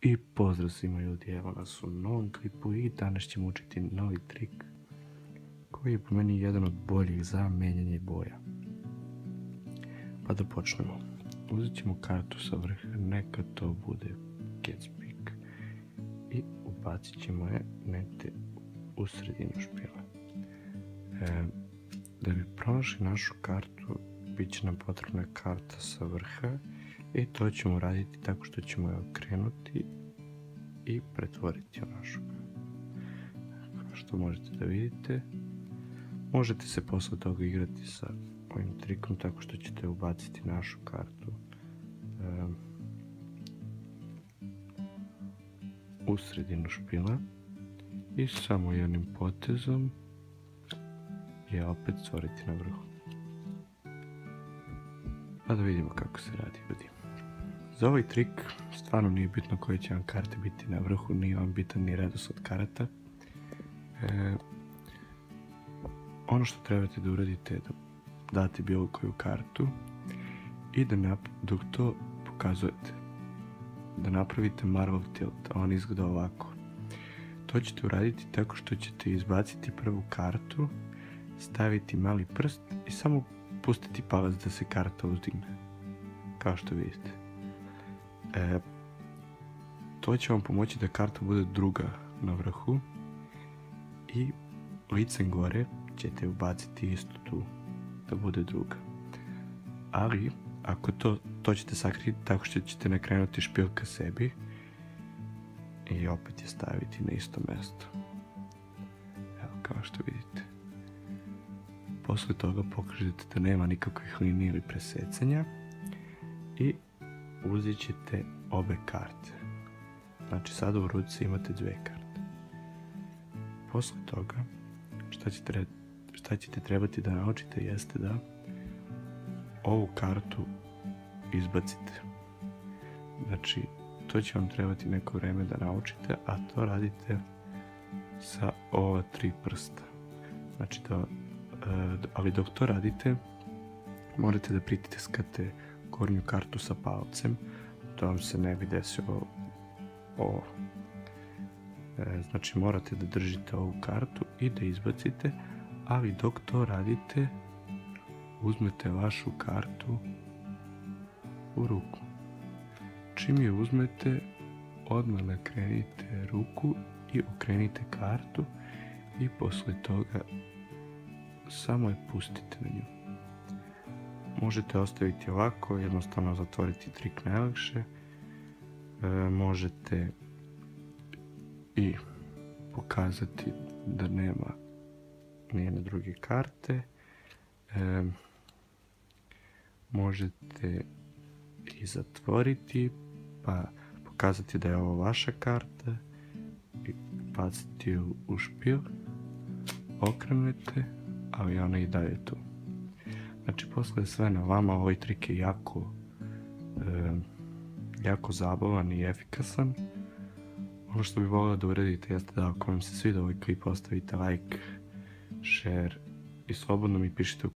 I pozdrav svima ljudi, evo nas u novom klipu i danas ćemo učiti novi trik koji je po meni jedan od boljih za menjanje boja. Pa da počnemo. Uzet ćemo kartu sa vrha, neka to bude Gatspeak i ubacit ćemo je negdje u sredinu špila. Da bi pronašli našu kartu, bit će nam potrebna karta sa vrha i to ćemo raditi tako što ćemo je okrenuti i pretvoriti u našu kartu. Kao što možete da vidite, možete se posle toga igrati sa ovim trikom tako što ćete ubaciti našu kartu u sredinu špila i samo jednim potezom je opet stvoriti na vrhu. Pa da vidimo kako se radi, ljudi. Za ovaj trik stvarno nije bitno koje će vam karte biti na vrhu, nije vam bitan ni redosled karata. Ono što trebate da uradite je da date bilo koju kartu i da dok to pokazujete, da napravite Marvel tilt, a on izgleda ovako. To ćete uraditi tako što ćete izbaciti prvu kartu, staviti mali prst i samo pustiti palac da se karta uzdigne, kao što vidite. To će vam pomoći da karta bude druga na vrhu i licem gore ćete ubaciti isto tu da bude druga. Ali ako to ćete sakriti tako što ćete nakrenuti špil ka sebi i opet je staviti na isto mjesto. Evo, kao što vidite. Posle toga pokažete da nema nikakvih linija ili presecanja i uzet ćete obe karte. Znači sada u ruci imate dve karte. Posle toga šta ćete trebati da naučite jeste da ovu kartu izbacite. Znači to će vam trebati neko vreme da naučite, a to radite sa ova tri prsta. Znači ali dok to radite morate da pritiskate gornju kartu sa palcem, da vam se ne bi desilo ovo. Znači morate da držite ovu kartu i da izbacite, ali dok to radite uzmete vašu kartu u ruku. Čim je uzmete, odmah nakrenite ruku i okrenite kartu i posle toga samo je pustite na nju. Možete ostaviti ovako, jednostavno zatvoriti trik najlakše. Možete i pokazati da nema nijedne druge karte. Možete i zatvoriti pa pokazati da je ovo vaša karta i baciti ju u špil. Okrenete, ali ona i dalje tu. Znači posle je sve na vama, ovaj trik je jako zabavan i efikasan. Ono što bi volio da uradite jeste da ako vam se sviđa ovaj klip ostavite like, share i slobodno mi pišite u